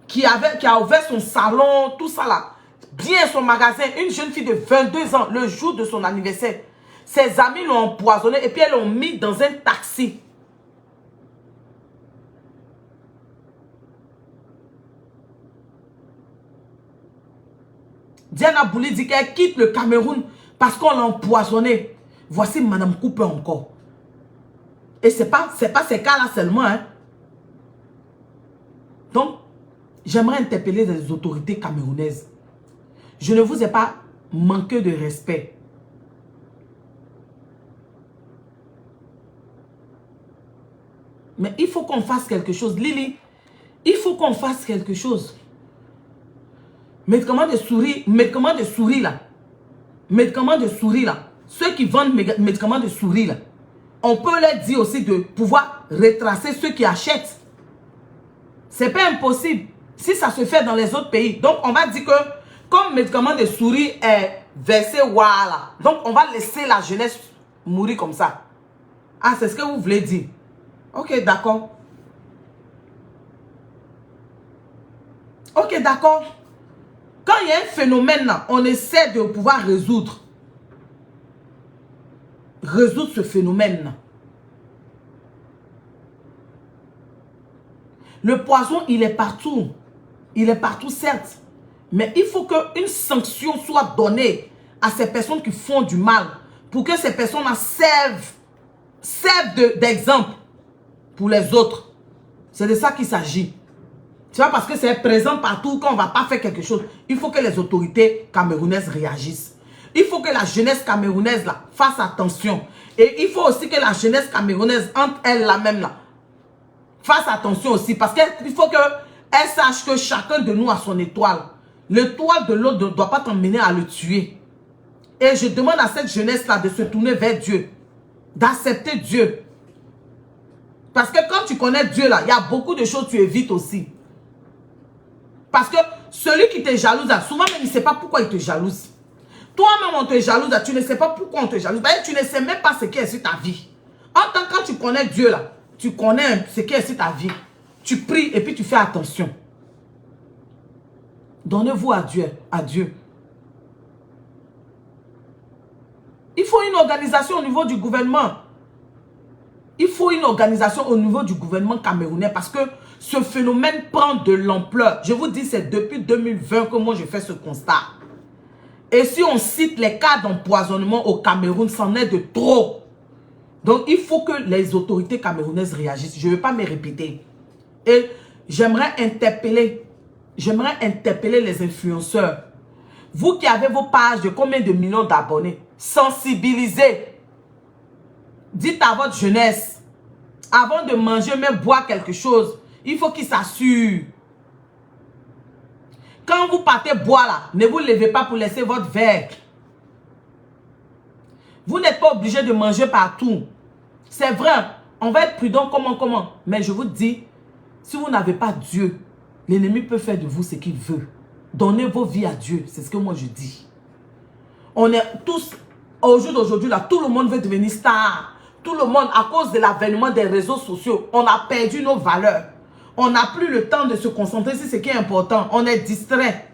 A: qui a ouvert son salon, tout ça là, bien son magasin, une jeune fille de 22 ans, le jour de son anniversaire, ses amis l'ont empoisonnée et puis elles l'ont mis dans un taxi. Diana Bouli dit qu'elle quitte le Cameroun parce qu'on l'a empoisonné. Voici Madame Cooper encore. Et c'est pas ces cas-là seulement. Hein. Donc, j'aimerais interpeller les autorités camerounaises. Je ne vous ai pas manqué de respect. Mais il faut qu'on fasse quelque chose. Lily, il faut qu'on fasse quelque chose. Médicaments de souris là. Médicaments de souris là. Ceux qui vendent médicaments de souris là. On peut leur dire aussi de pouvoir retracer ceux qui achètent. C'est pas impossible. Si ça se fait dans les autres pays. Donc on va dire que comme médicament de souris est versé voilà. Donc on va laisser la jeunesse mourir comme ça. Ah, c'est ce que vous voulez dire. Ok, d'accord. Ok, d'accord. Quand il y a un phénomène là, on essaie de pouvoir résoudre ce phénomène là. Le poison, il est partout. Il est partout, certes. Mais il faut qu'une sanction soit donnée à ces personnes qui font du mal pour que ces personnes-là servent d'exemple pour les autres. C'est de ça qu'il s'agit. Tu vois, parce que c'est présent partout, quand on ne va pas faire quelque chose, il faut que les autorités camerounaises réagissent. Il faut que la jeunesse camerounaise là, fasse attention. Et il faut aussi que la jeunesse camerounaise, entre elle la même là, fasse attention aussi. Parce qu'il faut qu'elle sache que chacun de nous a son étoile. L'étoile de l'autre ne doit pas t'emmener à le tuer. Et je demande à cette jeunesse-là de se tourner vers Dieu. D'accepter Dieu. Parce que quand tu connais Dieu là, il y a beaucoup de choses que tu évites aussi. Parce que celui qui te jalouse, souvent même il ne sait pas pourquoi il te jalouse. Toi-même on te jalouse, tu ne sais pas pourquoi on te jalouse. Tu ne sais même pas ce qui est sur ta vie. En tant que quand tu connais Dieu là, tu connais ce qui est sur ta vie. Tu pries et puis tu fais attention. Donnez-vous à Dieu. Il faut une organisation au niveau du gouvernement. Il faut une organisation au niveau du gouvernement camerounais parce que ce phénomène prend de l'ampleur. Je vous dis, c'est depuis 2020 que moi je fais ce constat. Et si on cite les cas d'empoisonnement au Cameroun, c'en est de trop. Donc il faut que les autorités camerounaises réagissent. Je ne vais pas me répéter. Et j'aimerais interpeller les influenceurs. Vous qui avez vos pages de combien de millions d'abonnés, sensibilisez. Dites à votre jeunesse, avant de manger, même boire quelque chose, il faut qu'ils s'assurent. Quand vous partez boire là, ne vous levez pas pour laisser votre verre. Vous n'êtes pas obligé de manger partout. C'est vrai, on va être prudent comment. Mais je vous dis, si vous n'avez pas Dieu, l'ennemi peut faire de vous ce qu'il veut. Donnez vos vies à Dieu, c'est ce que moi je dis. On est tous, au jour d'aujourd'hui là, tout le monde veut devenir star. Tout le monde, à cause de l'avènement des réseaux sociaux, on a perdu nos valeurs. On n'a plus le temps de se concentrer sur ce qui est important. On est distrait.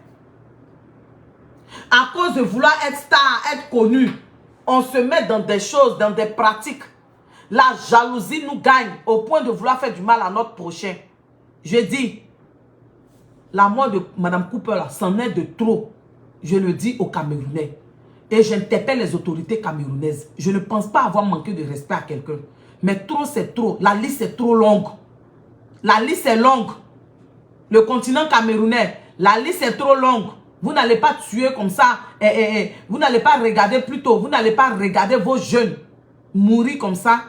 A: À cause de vouloir être star, être connu, on se met dans des choses, dans des pratiques. La jalousie nous gagne au point de vouloir faire du mal à notre prochain. Je dis, la mort de Mme Cooper, c'en est de trop. Je le dis aux Camerounais. Et j'interpelle les autorités camerounaises. Je ne pense pas avoir manqué de respect à quelqu'un. Mais trop, c'est trop. La liste est trop longue. La liste est longue. Le continent camerounais, la liste est trop longue. Vous n'allez pas tuer comme ça. Vous n'allez pas regarder plutôt. Vous n'allez pas regarder vos jeunes mourir comme ça.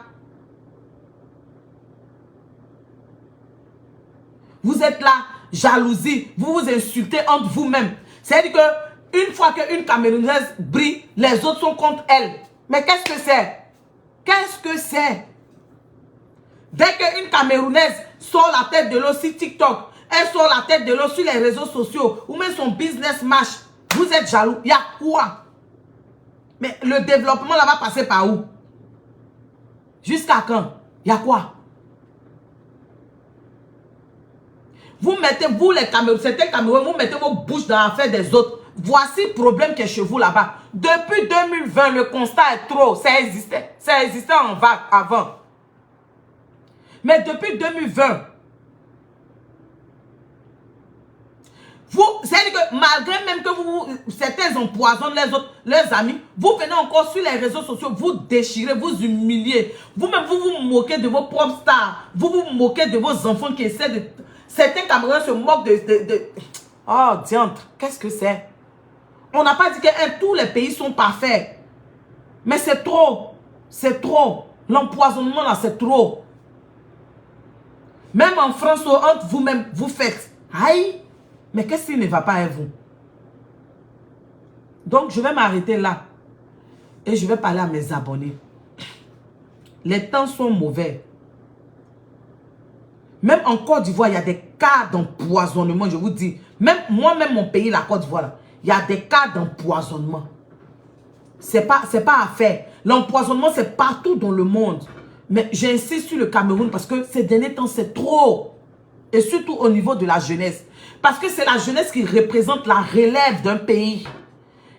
A: Vous êtes là, jalousie. Vous vous insultez entre vous-même. C'est-à-dire que une fois qu'une Camerounaise brille, les autres sont contre elle. Mais qu'est-ce que c'est? Qu'est-ce que c'est? Dès qu'une Camerounaise sort la tête de l'eau sur TikTok, elle sort la tête de l'eau sur les réseaux sociaux, ou même son business marche, vous êtes jaloux. Il y a quoi? Mais le développement là va passer par où? Jusqu'à quand? Il y a quoi? Vous mettez, vous les Camerounais, certains Camerounais, vous mettez vos bouches dans l'affaire des autres. Voici le problème qui est chez vous là-bas. Depuis 2020, le constat est trop. Ça existait. Ça existait en vague avant. Mais depuis 2020, c'est-à-dire que malgré même que certains empoisonnent les autres, leurs amis, vous venez encore sur les réseaux sociaux, vous déchirez, vous humiliez. Vous-même, vous vous moquez de vos propres stars. Vous vous moquez de vos enfants qui essaient de... Certains Camerounais se moquent de... Oh, diantre, qu'est-ce que c'est? On n'a pas dit que tous les pays sont parfaits. Mais c'est trop. C'est trop. L'empoisonnement là, c'est trop. Même en France, entre vous-même, vous faites. Aïe, mais qu'est-ce qui ne va pas avec vous? Donc, je vais m'arrêter là. Et je vais parler à mes abonnés. Les temps sont mauvais. Même en Côte d'Ivoire, il y a des cas d'empoisonnement, je vous dis. Même moi-même, mon pays, la Côte d'Ivoire, il y a des cas d'empoisonnement. C'est pas à faire. L'empoisonnement, c'est partout dans le monde. Mais j'insiste sur le Cameroun parce que ces derniers temps, c'est trop. Et surtout au niveau de la jeunesse. Parce que c'est la jeunesse qui représente la relève d'un pays.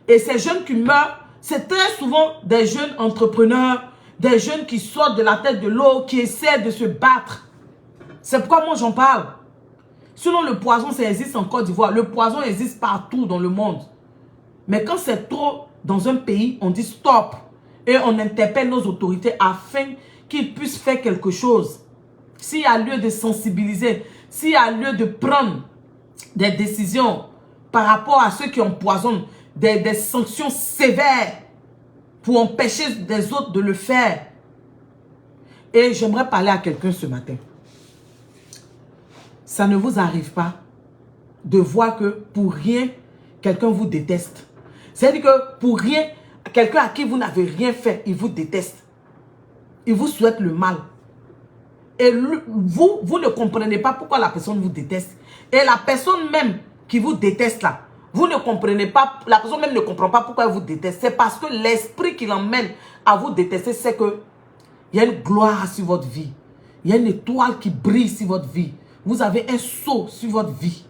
A: Et ces jeunes qui meurent, c'est très souvent des jeunes entrepreneurs, des jeunes qui sortent de la tête de l'eau, qui essaient de se battre. C'est pourquoi moi j'en parle. Sinon le poison, ça existe en Côte d'Ivoire. Le poison existe partout dans le monde. Mais quand c'est trop dans un pays, on dit stop. Et on interpelle nos autorités afin qu'ils puissent faire quelque chose. S'il y a lieu de sensibiliser, s'il y a lieu de prendre des décisions par rapport à ceux qui empoisonnent, des sanctions sévères pour empêcher des autres de le faire. Et j'aimerais parler à quelqu'un ce matin. Ça ne vous arrive pas de voir que pour rien, quelqu'un vous déteste. C'est-à-dire que pour rien, quelqu'un à qui vous n'avez rien fait, il vous déteste. Il vous souhaite le mal. Et vous ne comprenez pas pourquoi la personne vous déteste. Et la personne même qui vous déteste là, vous ne comprenez pas, la personne même ne comprend pas pourquoi elle vous déteste. C'est parce que l'esprit qui l'emmène à vous détester, c'est que il y a une gloire sur votre vie. Il y a une étoile qui brille sur votre vie. Vous avez un sceau sur votre vie.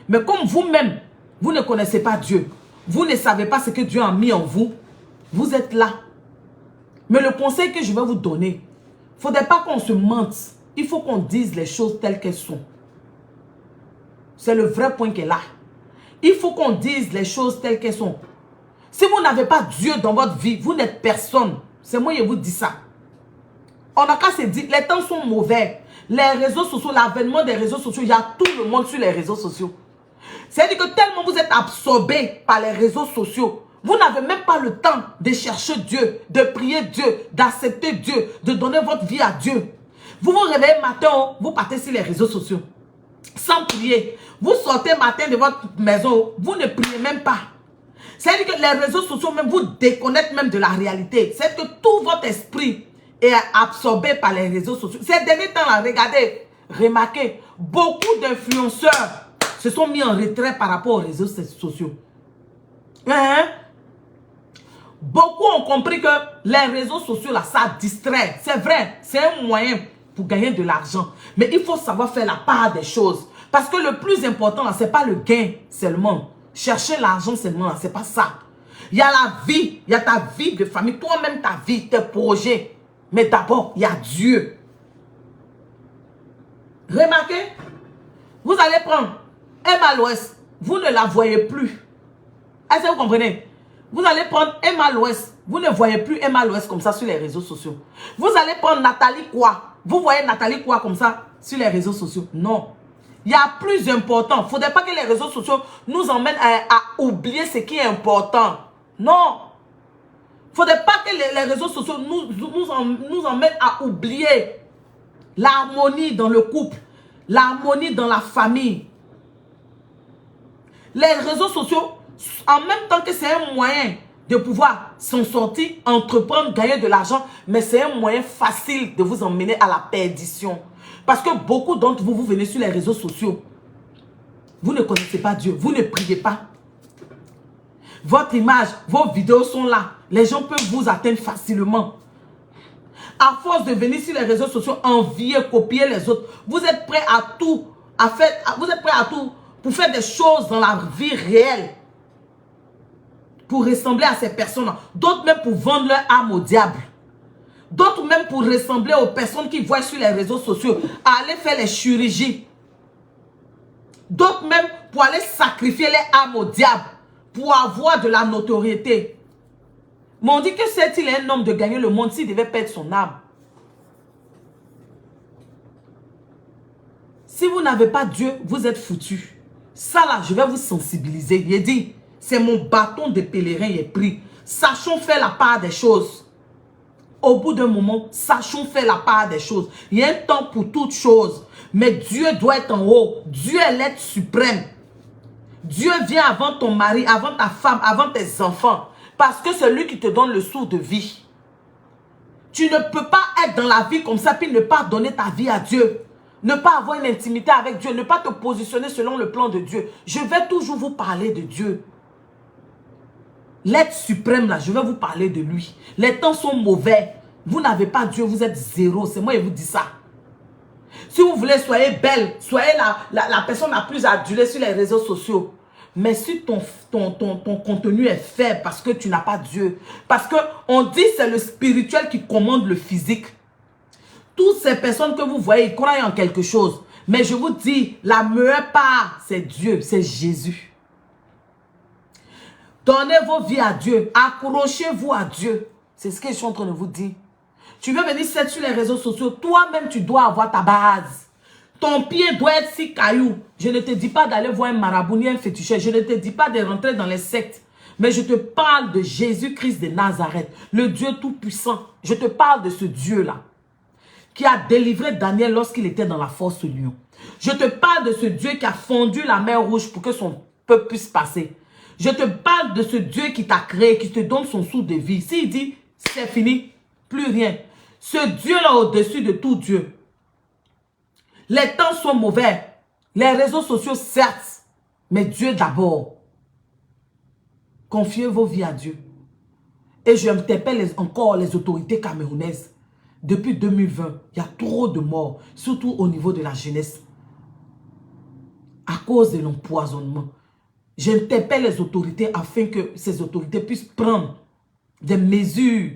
A: Mais comme vous-même, vous ne connaissez pas Dieu, vous ne savez pas ce que Dieu a mis en vous, vous êtes là. Mais le conseil que je vais vous donner, il ne faudrait pas qu'on se mente. Il faut qu'on dise les choses telles qu'elles sont. C'est le vrai point qui est là. Il faut qu'on dise les choses telles qu'elles sont. Si vous n'avez pas Dieu dans votre vie, vous n'êtes personne. C'est moi qui vous dis ça. On n'a qu'à se dire, les temps sont mauvais. Les réseaux sociaux, l'avènement des réseaux sociaux, il y a tout le monde sur les réseaux sociaux. C'est-à-dire que tellement vous êtes absorbé par les réseaux sociaux, vous n'avez même pas le temps de chercher Dieu, de prier Dieu, d'accepter Dieu, de donner votre vie à Dieu. Vous vous réveillez matin, vous partez sur les réseaux sociaux, sans prier. Vous sortez matin de votre maison, vous ne priez même pas. C'est-à-dire que les réseaux sociaux même vous déconnectent même de la réalité. C'est que tout votre esprit est absorbé par les réseaux sociaux. Ces derniers temps-là, regardez, remarquez, beaucoup d'influenceurs se sont mis en retrait par rapport aux réseaux sociaux. Hein? Beaucoup ont compris que les réseaux sociaux, là, ça distrait. C'est vrai, c'est un moyen pour gagner de l'argent. Mais il faut savoir faire la part des choses. Parce que le plus important, ce n'est pas le gain seulement. Chercher l'argent seulement, ce n'est pas ça. Il y a la vie, il y a ta vie de famille, toi-même ta vie, tes projets. Mais d'abord, il y a Dieu. Remarquez, vous allez prendre Emma l'Ouest, vous ne la voyez plus. Est-ce que vous comprenez? Vous allez prendre Emma l'Ouest, vous ne voyez plus Emma l'Ouest comme ça sur les réseaux sociaux. Vous allez prendre Nathalie Kwa, vous voyez Nathalie Kwa comme ça sur les réseaux sociaux. Non. Il y a plus important. Il ne faudrait pas que les réseaux sociaux nous emmènent à oublier ce qui est important. Non. Il ne faudrait pas que les réseaux sociaux nous emmènent à oublier l'harmonie dans le couple, l'harmonie dans la famille. Les réseaux sociaux, en même temps que c'est un moyen de pouvoir s'en sortir, entreprendre, gagner de l'argent, mais c'est un moyen facile de vous emmener à la perdition. Parce que beaucoup d'entre vous, vous venez sur les réseaux sociaux. Vous ne connaissez pas Dieu, vous ne priez pas. Votre image, vos vidéos sont là. Les gens peuvent vous atteindre facilement. À force de venir sur les réseaux sociaux, envier, copier les autres, vous êtes prêts à tout, vous êtes prêts à tout pour faire des choses dans la vie réelle. Pour ressembler à ces personnes-là. D'autres même pour vendre leur âme au diable. D'autres même pour ressembler aux personnes qui voient sur les réseaux sociaux, à aller faire les chirurgies. D'autres même pour aller sacrifier les âmes au diable, pour avoir de la notoriété. Mais on dit que c'est-il un homme de gagner le monde s'il devait perdre son âme? Si vous n'avez pas Dieu, vous êtes foutu. Ça là, je vais vous sensibiliser. Il dit, c'est mon bâton de pèlerin, il est pris. Sachons faire la part des choses. Au bout d'un moment, sachons faire la part des choses. Il y a un temps pour toutes choses. Mais Dieu doit être en haut. Dieu est l'être suprême. Dieu vient avant ton mari, avant ta femme, avant tes enfants. Parce que c'est lui qui te donne le sourd de vie. Tu ne peux pas être dans la vie comme ça puis ne pas donner ta vie à Dieu. Ne pas avoir une intimité avec Dieu. Ne pas te positionner selon le plan de Dieu. Je vais toujours vous parler de Dieu. L'être suprême là, je vais vous parler de lui. Les temps sont mauvais. Vous n'avez pas Dieu, vous êtes zéro. C'est moi qui vous dis ça. Si vous voulez, soyez belle. Soyez la personne la plus adulée sur les réseaux sociaux. Mais si ton contenu est faible parce que tu n'as pas Dieu. Parce qu'on dit que c'est le spirituel qui commande le physique. Toutes ces personnes que vous voyez, ils croient en quelque chose. Mais je vous dis, la meilleure part, c'est Dieu, c'est Jésus. Donnez vos vies à Dieu. Accrochez-vous à Dieu. C'est ce que je suis en train de vous dire. Tu veux venir sur les réseaux sociaux. Toi-même, tu dois avoir ta base. Ton pied doit être si caillou. Je ne te dis pas d'aller voir un marabout ni un féticheur. Je ne te dis pas de rentrer dans les sectes. Mais je te parle de Jésus-Christ de Nazareth. Le Dieu tout-puissant. Je te parle de ce Dieu-là. Qui a délivré Daniel lorsqu'il était dans la force lion. Je te parle de ce Dieu qui a fondu la mer rouge pour que son peuple puisse passer. Je te parle de ce Dieu qui t'a créé, qui te donne son sou de vie. S'il dit, c'est fini, plus rien. Ce Dieu-là au-dessus de tout Dieu. Les temps sont mauvais. Les réseaux sociaux, certes. Mais Dieu d'abord. Confiez vos vies à Dieu. Et je m'interpelle encore les autorités camerounaises. Depuis 2020, il y a trop de morts. Surtout au niveau de la jeunesse. À cause de l'empoisonnement. J'interpelle les autorités afin que ces autorités puissent prendre des mesures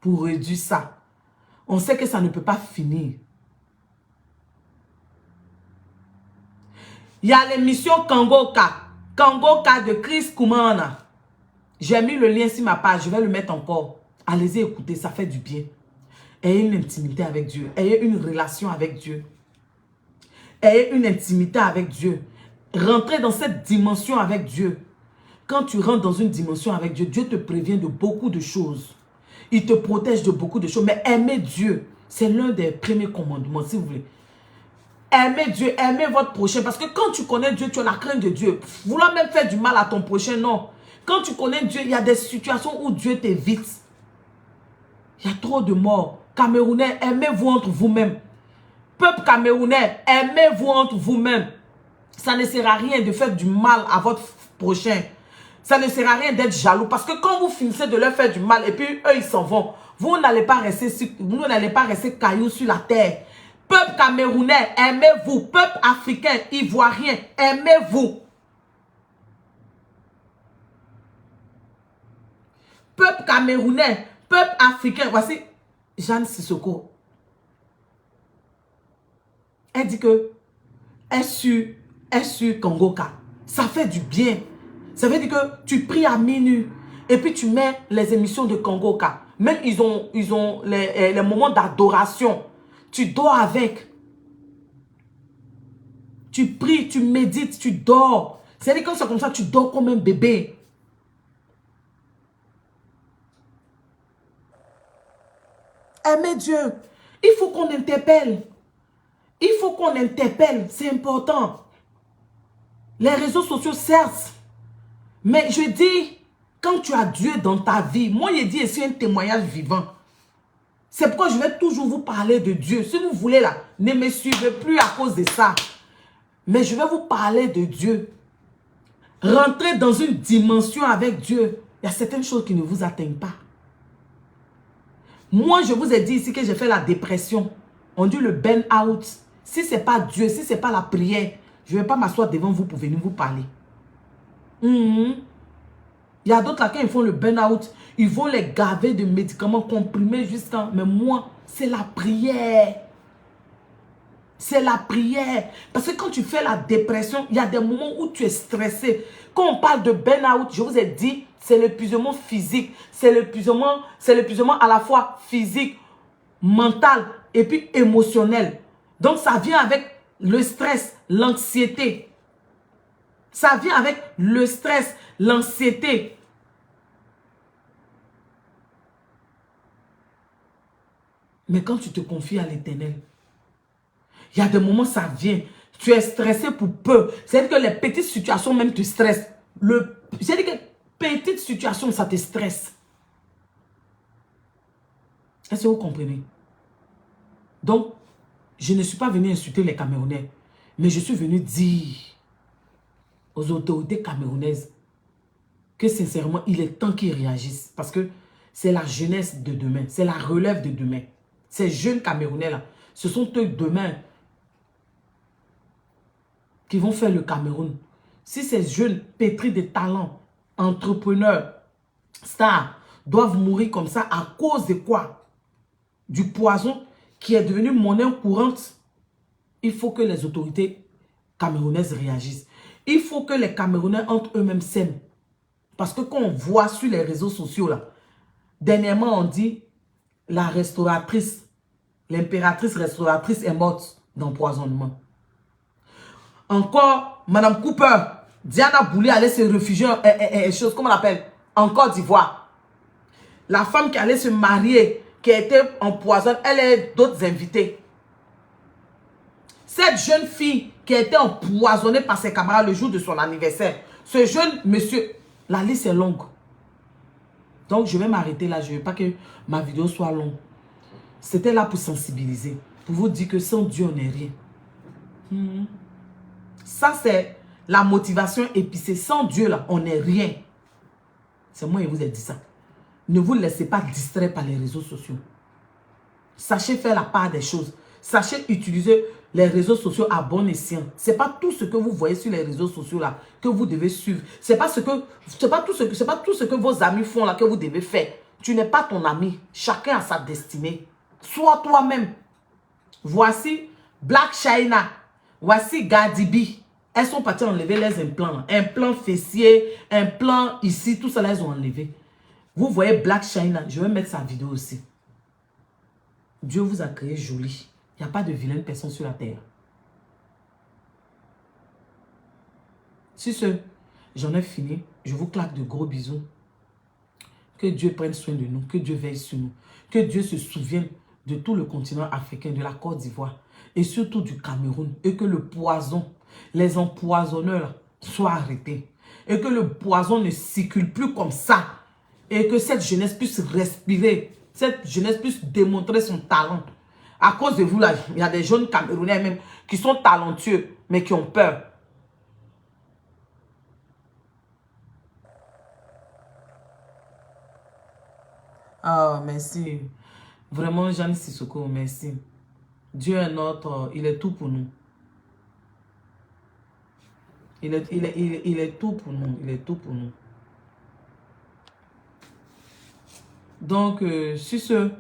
A: pour réduire ça. On sait que ça ne peut pas finir. Il y a l'émission Kangoka. Kangoka de Chris Koumana. J'ai mis le lien sur ma page. Je vais le mettre encore. Allez-y écouter, ça fait du bien. Ayez une intimité avec Dieu. Ayez une relation avec Dieu. Ayez une intimité avec Dieu. Rentrez dans cette dimension avec Dieu. Quand tu rentres dans une dimension avec Dieu, Dieu te prévient de beaucoup de choses. Il te protège de beaucoup de choses. Mais aimer Dieu, c'est l'un des premiers commandements, si vous voulez. Aimez Dieu, aimez votre prochain. Parce que quand tu connais Dieu, tu as la crainte de Dieu. Vouloir même faire du mal à ton prochain, non. Quand tu connais Dieu, il y a des situations où Dieu t'évite. Il y a trop de morts. Camerounais, aimez-vous entre vous-même. Peuple camerounais, aimez-vous entre vous-même. Ça ne sert à rien de faire du mal à votre prochain. Ça ne sert à rien d'être jaloux. Parce que quand vous finissez de leur faire du mal et puis eux, ils s'en vont, vous n'allez pas rester cailloux sur la terre. Peuple camerounais, aimez-vous. Peuple africain, ivoirien, aimez-vous. Peuple camerounais, peuple africain. Voici Jeanne Sissoko. Elle dit que elle sur Kangoka. Ça fait du bien. Ça veut dire que tu pries à minuit et puis tu mets les émissions de Kangoka. Même ils ont les moments d'adoration. Tu dors avec. Tu pries, tu médites, tu dors. C'est-à-dire quand c'est comme ça, tu dors comme un bébé. Aimez Dieu. Il faut qu'on interpelle. Il faut qu'on interpelle. C'est important. Les réseaux sociaux, certes. Mais je dis, quand tu as Dieu dans ta vie, moi, je dis ici un témoignage vivant. C'est pourquoi je vais toujours vous parler de Dieu. Si vous voulez là, ne me suivez plus à cause de ça. Mais je vais vous parler de Dieu. Rentrez dans une dimension avec Dieu. Il y a certaines choses qui ne vous atteignent pas. Moi, je vous ai dit ici que j'ai fait la dépression. On dit le burn-out. Si ce n'est pas Dieu, si ce n'est pas la prière, je ne vais pas m'asseoir devant vous pour venir vous parler. Il y a d'autres là, quand ils font le burn-out, ils vont les gaver de médicaments comprimés jusqu'à... Mais moi, c'est la prière. C'est la prière. Parce que quand tu fais la dépression, il y a des moments où tu es stressé. Quand on parle de burn-out, je vous ai dit, c'est l'épuisement physique. C'est l'épuisement à la fois physique, mental et puis émotionnel. Donc ça vient avec le stress, l'anxiété. Ça vient avec le stress, l'anxiété. Mais quand tu te confies à l'Éternel, il y a des moments, ça vient. Tu es stressé pour peu. C'est-à-dire que les petites situations même te stressent. C'est-à-dire que petites situations, ça te stresse. Est-ce que vous comprenez? Donc, je ne suis pas venu insulter les Camerounais, mais je suis venu dire aux autorités camerounaises que sincèrement, il est temps qu'ils réagissent. Parce que c'est la jeunesse de demain, c'est la relève de demain. Ces jeunes Camerounais-là, ce sont eux demain qui vont faire le Cameroun. Si ces jeunes pétris de talents, entrepreneurs, stars, doivent mourir comme ça à cause de quoi? Du poison qui est devenu monnaie courante. Il faut que les autorités camerounaises réagissent. Il faut que les Camerounais entre eux-mêmes s'aiment. Parce que quand on voit sur les réseaux sociaux, là, dernièrement on dit la restauratrice, l'impératrice restauratrice est morte d'empoisonnement. Encore, Madame Cooper, Diana Boulay allait se réfugier, comment on l'appelle, en Côte d'Ivoire. La femme qui allait se marier, qui a été empoisonnée, elle a d'autres invités. Cette jeune fille qui a été empoisonnée par ses camarades le jour de son anniversaire, ce jeune monsieur, la liste est longue. Donc je vais m'arrêter là, je ne veux pas que ma vidéo soit longue. C'était là pour sensibiliser, pour vous dire que sans Dieu, on n'est rien. Ça, c'est la motivation épicée. Sans Dieu, là, on n'est rien. C'est moi qui vous ai dit ça. Ne vous laissez pas distraire par les réseaux sociaux. Sachez faire la part des choses. Sachez utiliser les réseaux sociaux à bon escient. Ce n'est pas tout ce que vous voyez sur les réseaux sociaux là que vous devez suivre. Ce n'est pas tout ce que vos amis font là que vous devez faire. Tu n'es pas ton ami. Chacun a sa destinée. Sois toi-même. Voici Black China. Voici Gadibi. Elles sont parties enlever les implants. Implants fessiers, implants ici, tout ça là, elles ont enlevé. Vous voyez Black China, je vais mettre sa vidéo aussi. Dieu vous a créé joli. Il n'y a pas de vilaine personne sur la terre. Sur ce, j'en ai fini. Je vous claque de gros bisous. Que Dieu prenne soin de nous. Que Dieu veille sur nous. Que Dieu se souvienne de tout le continent africain, de la Côte d'Ivoire et surtout du Cameroun. Et que le poison, les empoisonneurs soient arrêtés. Et que le poison ne circule plus comme ça. Et que cette jeunesse puisse respirer. Cette jeunesse puisse démontrer son talent. À cause de vous, là, il y a des jeunes Camerounais même qui sont talentueux, mais qui ont peur. Ah, merci. Vraiment, Jeanne Sissoko, merci. Dieu est notre, il est tout pour nous. Il est tout pour nous. Il est tout pour nous. Donc, sur ce,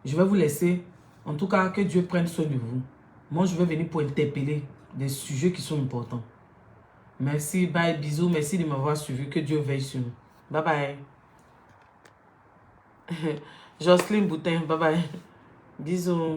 A: je vais vous laisser. En tout cas, que Dieu prenne soin de vous. Moi, je vais venir pour interpeller des sujets qui sont importants. Merci, bye, bisous. Merci de m'avoir suivi. Que Dieu veille sur nous. Bye bye. Jocelyne Boutin, bye bye. Bisous.